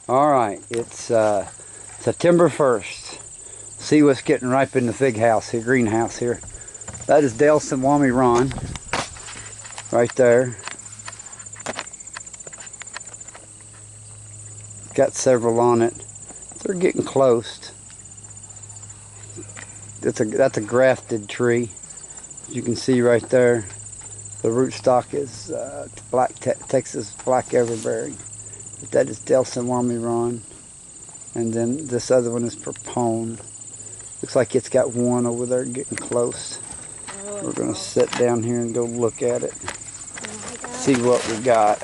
All right, it's September 1st. See what's getting ripe in the fig house here, greenhouse here. That is Delson Wami Ron, right there. Got several on it. They're getting close. That's a grafted tree. You can see right there. The rootstock is Texas black everberry. But that is Delson Wami Ron. And then this other one is Propone. Looks like it's got one over there getting close. We're going to sit down here and go look at it. See what we got.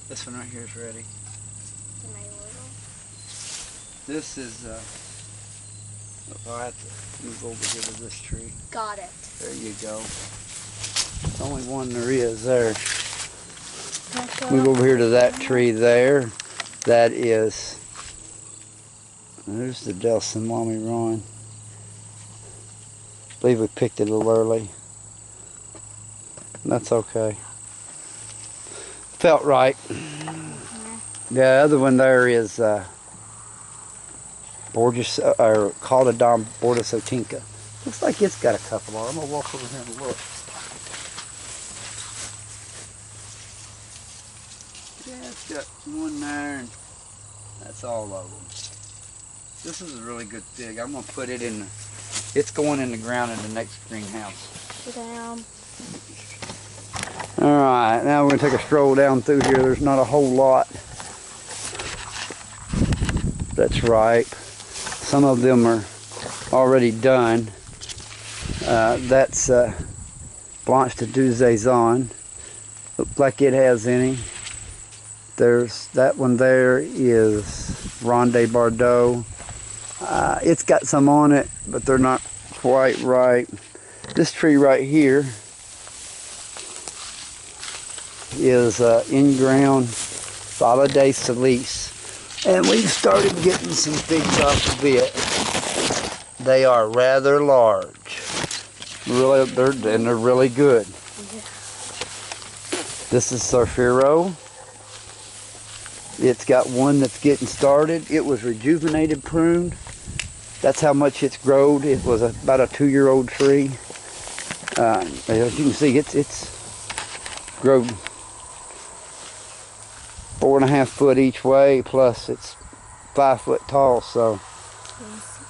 This one right here is ready. This is I have to move over here to this tree. Got it. There you go. The only one there is there. Move over here to that tree there. That is, there's the Delson Wami Ron. I believe we picked it a little early. That's okay. Felt right. The other one there is Borges, or Kutati Bordesotinka. Looks like it's got a couple on. I'm gonna walk over here and look. Yeah, it's got one there, and that's all of them. This is a really good fig. I'm gonna put it in. It's going in the ground in the next greenhouse. Damn. All right, now we're gonna take a stroll down through here. There's not a whole lot that's ripe. Some of them are already done. That's Blanche de Duzazon. Looks like it has any. There's that one there is Ronde Bordeaux. It's got some on it, but they're not quite ripe. This tree right here is in-ground Solidae Salice. And we've started getting some figs off of it. They are rather large. Really, they're really good. This is Surfiro. It's got one that's getting started. It was rejuvenated pruned. That's how much it's grown. It was about a 2-year-old tree. As you can see, it's grown 4.5 foot each way, plus it's 5 foot tall, so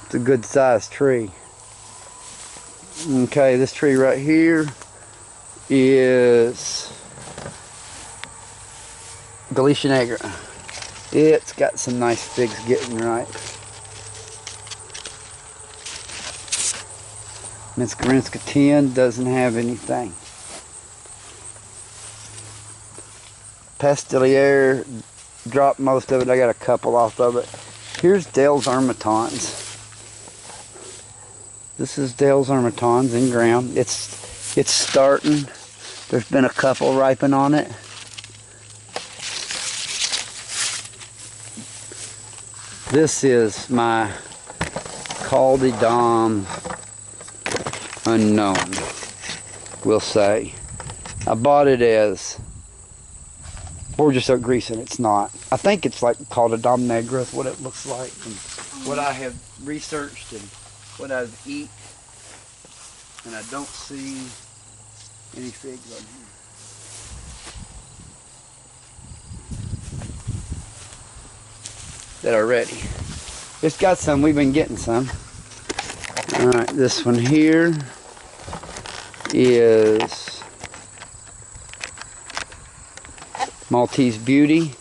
it's a good sized tree. Okay, this tree right here is Galicia Negra. It's got some nice figs getting ripe. Miss Garinska 10 doesn't have anything. Pastellier dropped most of it. I got a couple off of it. Here's Dale's Armatons. This is Dale's Armatons in ground. It's starting. There's been a couple ripen on it. This is my Caldy Dom Unknown, we'll say. I bought it as Borges Oak Grease, and it's not. I think it's like called a Dom Negra, is what it looks like. And what I have researched and what I've eaten, and I don't see any figs on here that are ready. It's got some, we've been getting some. All right, this one here is Maltese Beauty.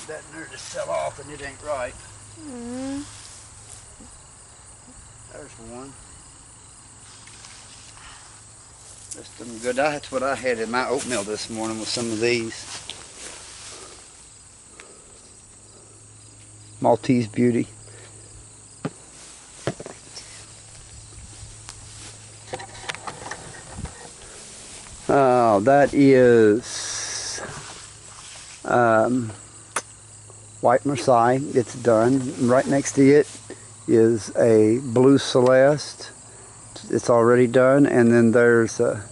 That nerd just fell off and it ain't right. There's one. Just them good. That's what I had in my oatmeal this morning with some of these. Maltese Beauty. Oh, that is white Marseille. It's done. Right next to it is a blue Celeste. It's already done. And then there's a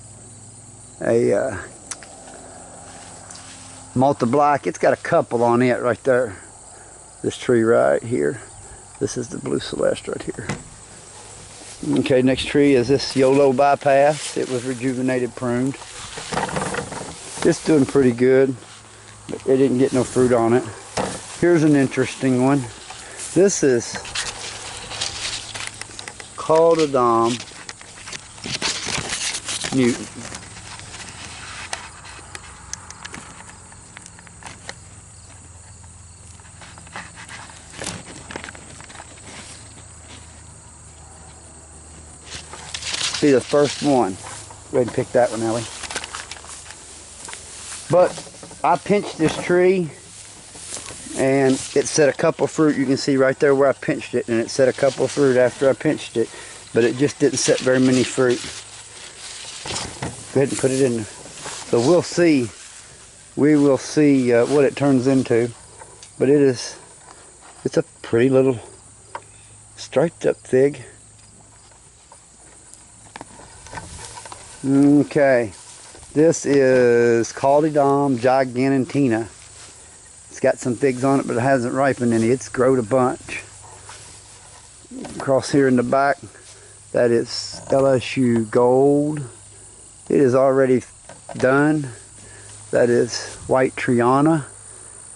Malta Black. It's got a couple on it right there. This tree right here. This is the blue Celeste right here. Okay, next tree is this YOLO Bypass. It was rejuvenated, pruned. It's doing pretty good, but it didn't get no fruit on it. Here's an interesting one. This is Kutati Newton. Be the first one. Go ahead and pick that one, Ellie. But I pinched this tree and it set a couple of fruit. You can see right there where I pinched it, and it set a couple of fruit after I pinched it, but it just didn't set very many fruit. Go ahead and put it in there. So we'll see. We will see what it turns into. But it's a pretty little striped up fig. Okay, this is Caldium Gigantina. It's got some figs on it, but it hasn't ripened any. It's growed a bunch. Across here in the back, that is LSU Gold. It is already done. That is White Triana,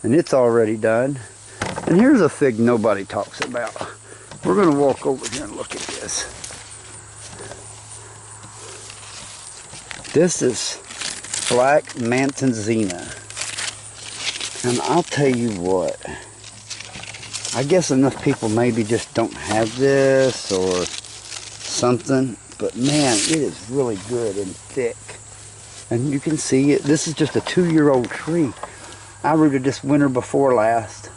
and it's already done. And here's a fig nobody talks about. We're going to walk over here and look at this. This is Black Mantanzina. And I'll tell you what, I guess enough people maybe just don't have this or something, but man, it is really good and thick. And you can see it. This is just a 2-year-old tree. I rooted this winter before last.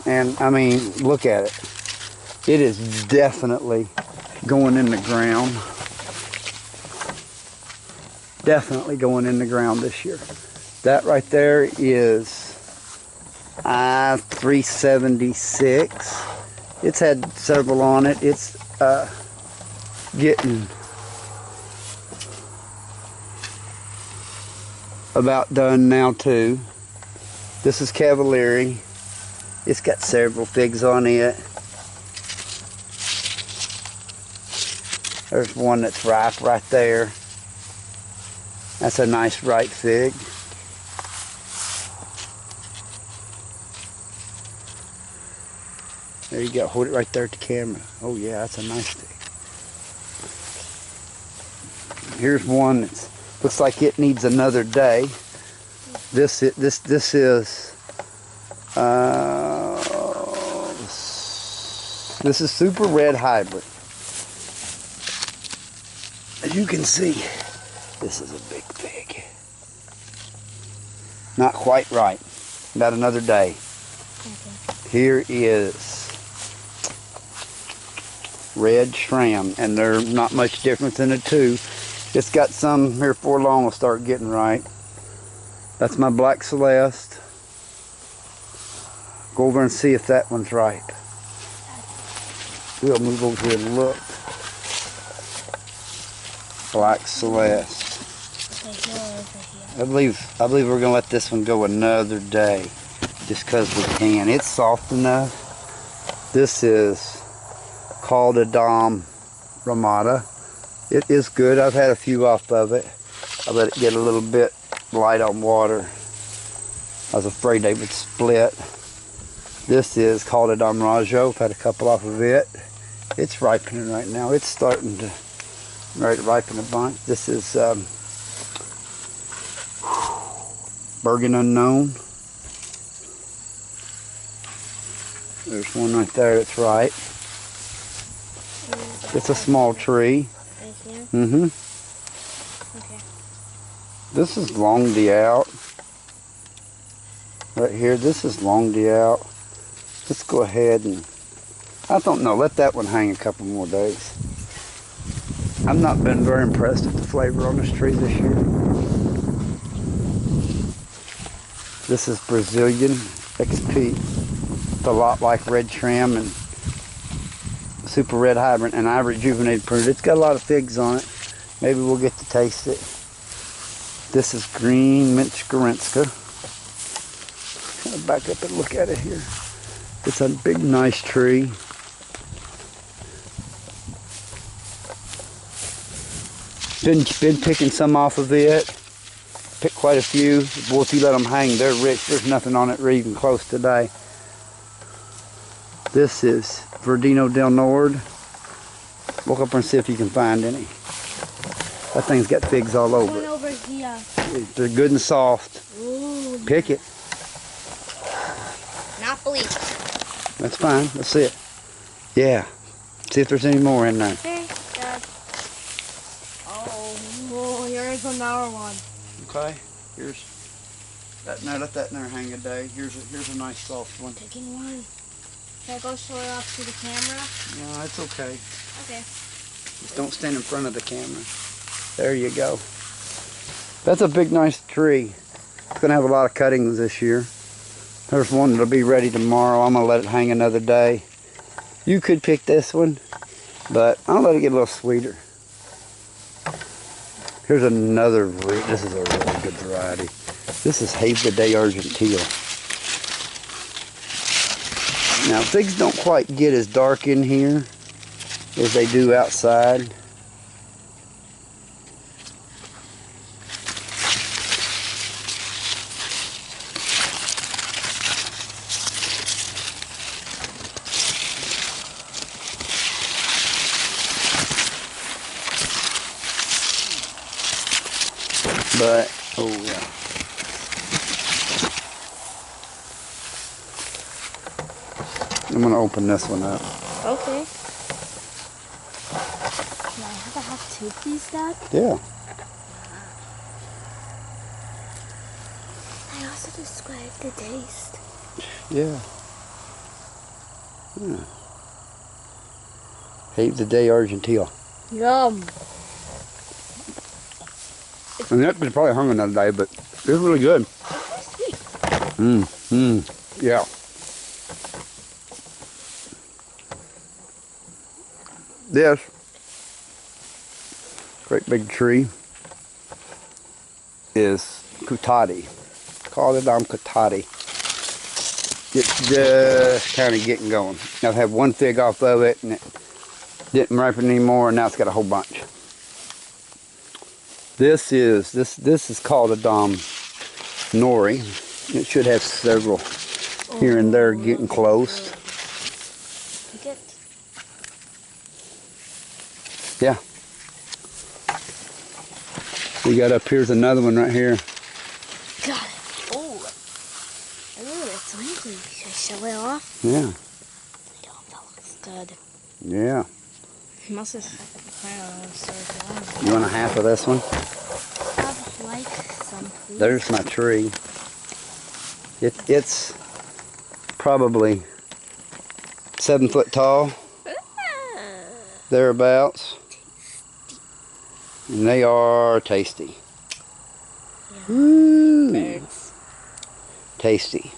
And I mean, look at it. It is definitely going in the ground. Definitely going in the ground this year. That right there is I-376. It's had several on it. It's getting about done now too. This is Cavalieri. It's got several figs on it. There's one that's ripe right there. That's a nice ripe fig. There you go. Hold it right there at the camera. Oh yeah, that's a nice fig. Here's one that looks like it needs another day. This is Super Red Hybrid. As you can see, this is a big fig. Not quite right. About another day. Okay. Here is Red Shram, and they're not much different than the two. It's got some here before long will start getting right. That's my Black Celeste. Go over and see if that one's ripe. We'll move over here and look. Black Celeste. I believe we're gonna let this one go another day, just because we can. It's soft enough. This is Caldium Ramada. It is good. I've had a few off of it. I let it get a little bit light on water. I was afraid they would split. This is Caldium Rajo. I've had a couple off of it. It's ripening right now. It's starting to ripen a bunch. This is Bergen Unknown. There's one right there that's ripe. It's a small tree. Mm-hmm. Okay. This is Long Out. Right here, this is Long Out. Let's go ahead and, I don't know, let that one hang a couple more days. I've not been very impressed with the flavor on this tree this year. This is Brazilian XP. It's a lot like red tram and super red hybrid, and I rejuvenated pruned. It's got a lot of figs on it. Maybe we'll get to taste it. This is green Minchkarenska. Kind of back up and look at it here. It's a big, nice tree. Been picking some off of it. Picked quite a few. Boy, if you let them hang, they're rich. There's nothing on it even close today. This is Verdino del Nord. Look up and see if you can find any. That thing's got figs all over it. Over here. They're good and soft. Ooh, Pick it. not bleached. That's fine. Let's see it. Yeah. See if there's any more in there. Okay, good. Oh, here's another one. Okay. Here's that. Now let that in there hang a day. Here's a nice soft one. Picking one. Can I go show it off to the camera? No, it's okay. Okay. Just don't stand in front of the camera. There you go. That's a big, nice tree. It's going to have a lot of cuttings this year. There's one that'll be ready tomorrow. I'm going to let it hang another day. You could pick this one, but I'll let it get a little sweeter. Here's another, this is a really good variety. This is Havre de Argentile. Now, figs don't quite get as dark in here as they do outside. But, oh yeah. I'm going to open this one up. Okay. Can I have two, please, Dad? Yeah. I also described the taste. Yeah. Havre de Argentile. Yum. And that was probably hung another day, but it's really good. Yeah. This great big tree is Kutati. Call it Kutati. It's just kind of getting going. I've had one fig off of it, and it didn't ripen anymore, and now it's got a whole bunch. This is called a Nori. It should have several here and there getting close. Yeah. We got up here's another one right here. Got it. Oh, it's wrinkly. Should I show it off? Yeah. Oh, that looks good. Yeah. It must have kind of served on. You want a half of this one? I'd like some, please. There's my tree. It's probably 7 foot tall, thereabouts, and they are tasty. Yeah. Ooh, Birds. tasty.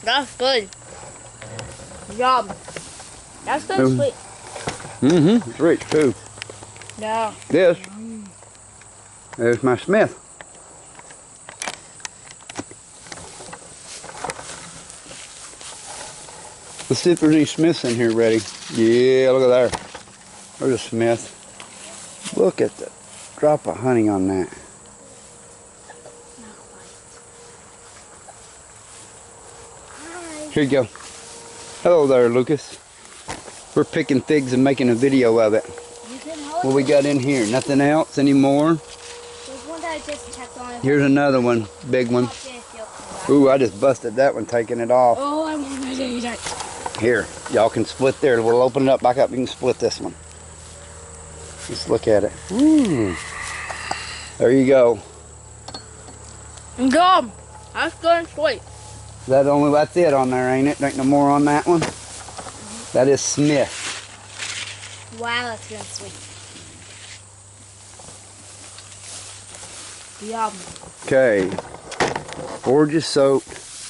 That's good. Yum. That's good, sweet. It's rich too. Yeah. This, there's my Smith. Let's see if there's any Smiths in here ready. Yeah, look at there. There's a Smith. Look at the drop of honey on that. Here you go. Hello there, Lucas. We're picking figs and making a video of it. What we got in here? Nothing else anymore? There's one that I just checked on. Here's another one, big one. Ooh, I just busted that one taking it off. Oh, I want to eat it. Here, y'all can split there. We'll open it up back up. You can split this one. Let's look at it. Ooh. There you go. Yum. That's good and sweet. That's it on there, ain't it? There ain't no more on that one? That is Smith. Wow, that's good and sweet. Yum. Okay. Borgia soap.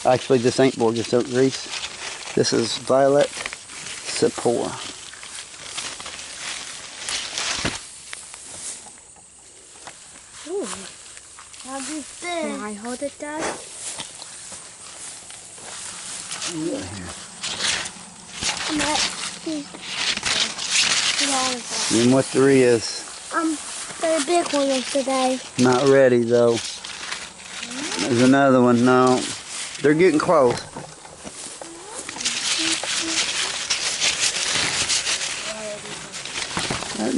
Actually, this ain't Borgia soap grease. This is violet sepor. Ooh. How do you think? Can I hold it, Dad? Yeah. And what there is. The big one yesterday. Not ready though. There's another one. No, they're getting close.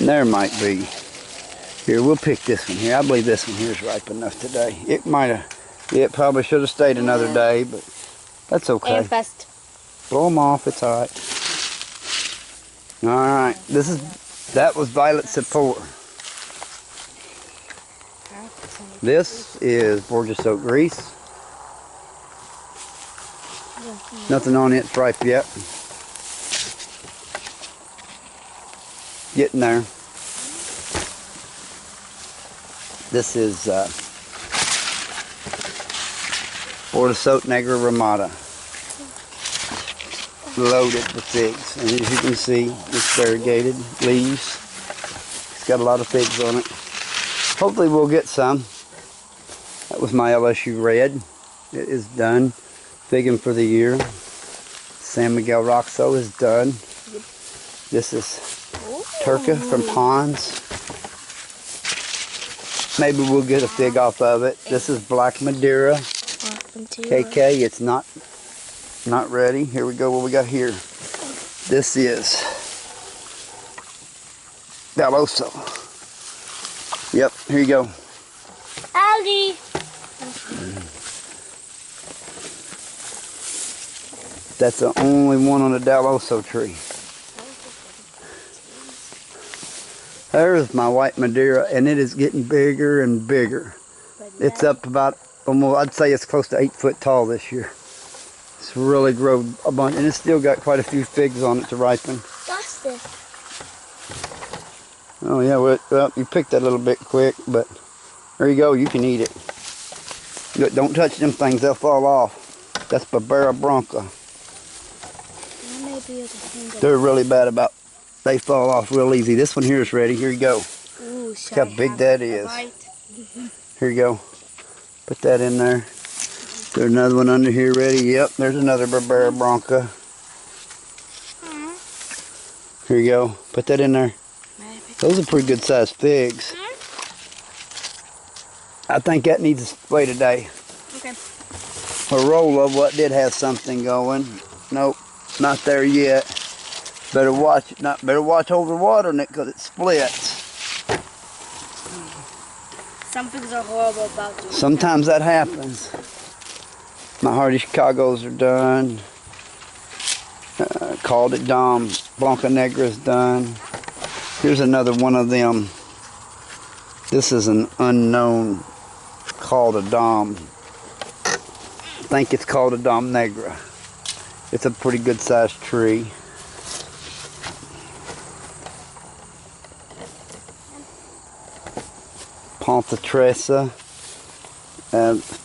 There might be. Here, we'll pick this one here. I believe this one here is ripe enough today. It might have. It probably should have stayed another day, but that's okay. Fest. Blow them off. It's all right. All right. That was violet sepor. This is Borgia soap grease. Nothing on it's ripe yet. Getting there. This is Borgia soap Negra Ramada. Loaded with figs. And as you can see, it's variegated leaves. It's got a lot of figs on it. Hopefully we'll get some. That was my LSU red. It is done. Figging for the year. San Miguel Roxo is done. This is Turca from Ponds. Maybe we'll get a fig off of it. This is Black Madeira. KK, it's not ready. Here we go, what we got here. This is Daloso. Yep, here you go. Howdy. That's the only one on the Daloso tree. There's my white Madeira, and it is getting bigger and bigger. It's up about, almost, I'd say it's close to 8 foot tall this year. It's really grown a bunch, and it's still got quite a few figs on it to ripen. What's this? Oh yeah, well, you picked that a little bit quick, but there you go, you can eat it. Don't touch them things, they'll fall off. That's Barbera Bronca. They're really bad about, they fall off real easy. This one here is ready, here you go. Ooh, look how big that is. Here you go, put that in there. There's another one under here ready, yep, there's another Barbera Bronca. Here you go, put that in there. Those are pretty good sized figs. I think that needs a spray today. Okay. A roll of what did have something going. Nope, not there yet. Better watch it. Better watch over water in it because it splits. Some figs are horrible about doing Sometimes that happens. My Hardy Chicagos are done. Called it Dom. Blanca Negra is done. Here's another one of them. This is an unknown called a Dom. I think it's called a Dom Negra. It's a pretty good sized tree. Ponta Tressa.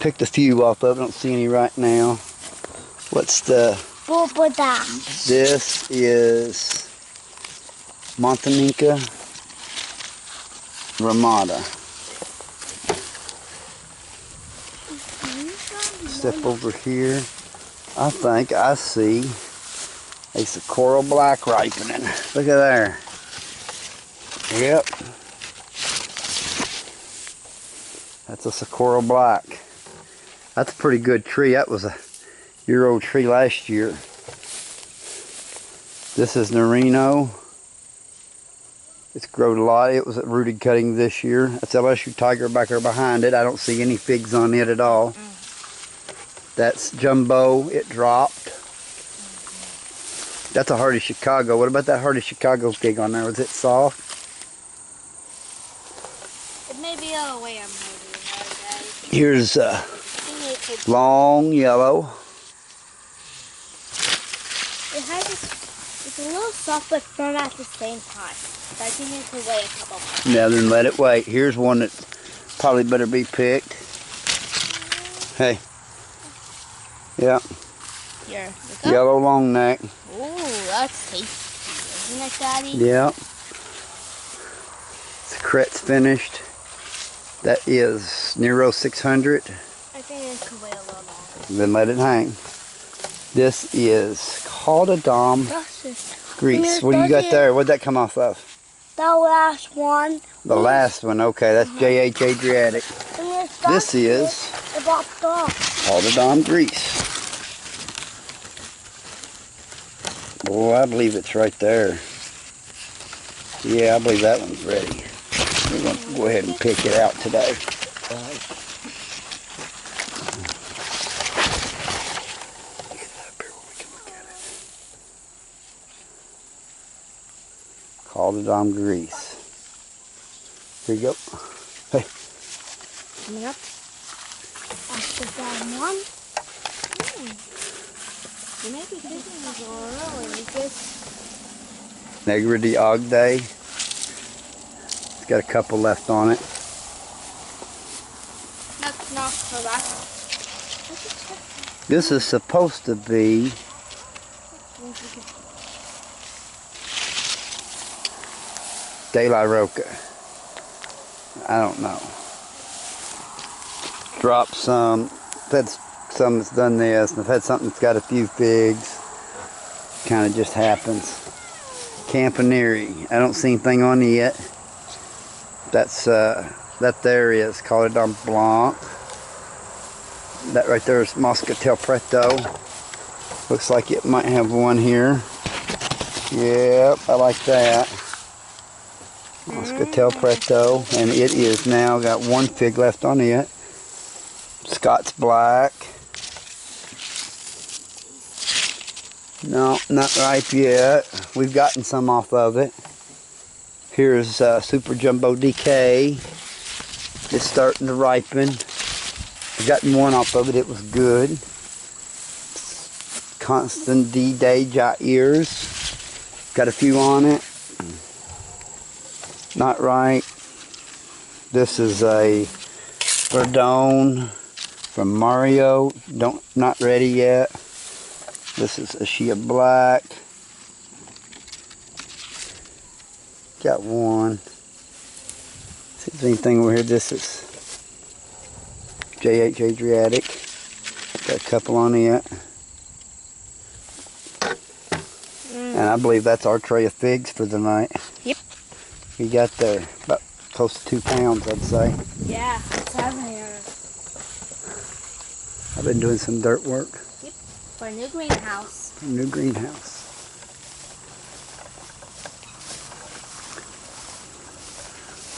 Picked a few off of it. I don't see any right now. What's the... This is Montaninca Ramada. Step over here. I think I see a Socorro Black ripening. Look at there. Yep. That's a Socorro Black. That's a pretty good tree. That was a year-old tree last year. This is Narino. It's grown a lot. It was at rooted cutting this year. That's LSU Tiger back there behind it. I don't see any figs on it at all. That's Jumbo. It dropped. That's a Hardy Chicago. What about that Hardy Chicago fig on there? Was it soft? It may be the way I'm holding it. Here's long yellow. It has this, it's a little soft but firm at the same time. So I think it could wait a couple months. Now then let it wait. Here's one that Probably better be picked. Hey. Yeah. Here. Yellow long neck. Ooh, that's tasty. Isn't it, Daddy? Yeah. Secret's finished. That is Nero 600. I think it could wait a little longer. Then let it hang. This is Kutati grease. What do you got there? What'd that come off of? The last one. The last one. Okay, that's JH Adriatic. This is Kutati grease. Boy, I believe it's right there. Yeah, I believe that one's ready. We're going to go ahead and pick it out today. Kutati grease. Here you go. Hey. Coming up. After that one. You may be thinking of early because Negrity Ogday. It's got a couple left on it. That's not correct. This is supposed to be De La Roca. I don't know. Drop some. I've had some that's done this, and I've had something that's got a few figs. Kind of just happens. Campaneri. I don't see anything on it yet. That's that there is Kutati Blanc. That right there is Moscatel Preto. Looks like it might have one here. Yep, I like that. Moscatel Preto, and it is now got one fig left on it. Scott's Black. No, not ripe yet. We've gotten some off of it. Here's Super Jumbo DK. It's starting to ripen. I've gotten one off of it. It was good. Constant D-Day Jair's. Got a few on it. Not right. This is a Verdone from Mario. Not ready yet. This is a Shea Black. Got one. See if there's anything over here. This is JH Adriatic. Got a couple on it. And I believe that's our tray of figs for the night. Yep. We got there about close to 2 pounds, I'd say. Yeah, it's having here. I've been doing some dirt work. Yep. For a new greenhouse. New greenhouse.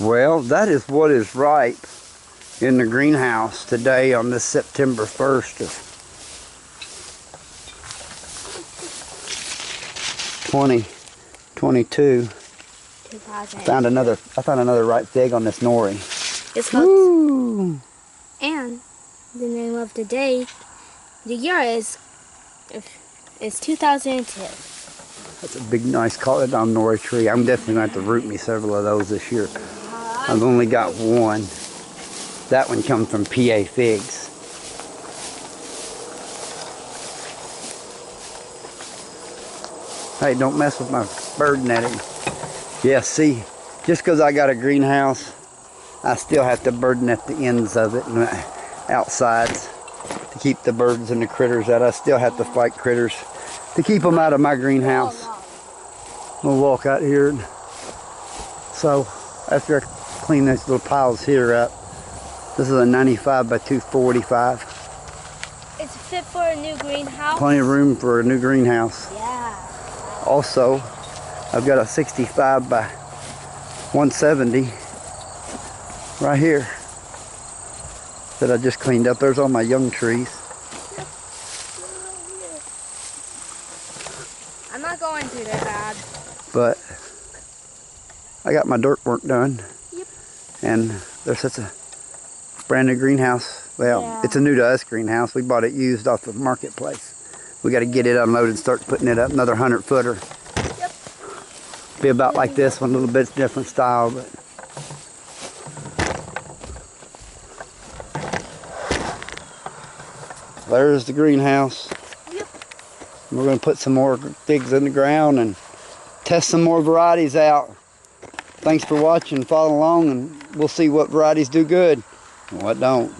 Well, that is what is ripe in the greenhouse today on this September 1st of 2022. I found another ripe fig on this nori. It's called. And the name of the day, the year is 2002. That's a big, nice Kutati nori tree. I'm definitely going to have to root me several of those this year. I've only got one. That one comes from PA Figs. Hey, don't mess with my bird netting. Yeah, see, just because I got a greenhouse, I still have to bird net the ends of it and the outsides to keep the birds and the critters out. I still have to fight critters to keep them out of my greenhouse. We'll walk out here. And so after I clean these little piles here up, this is a 95 by 245. It's fit for a new greenhouse. Plenty of room for a new greenhouse. Yeah. Also, I've got a 65 by 170 right here that I just cleaned up. There's all my young trees. I'm not going to that bad. But I got my dirt work done. Yep. And there's such a brand new greenhouse. Well, yeah. It's a new to us greenhouse. We bought it used off the marketplace. We got to get it unloaded and start putting it up. Another 100-footer. Yep. Be about like this one, a little bit different style, but There's the greenhouse. Yep. We're going to put some more figs in the ground and test some more varieties out. Thanks for watching. Follow along and we'll see what varieties do good and what don't.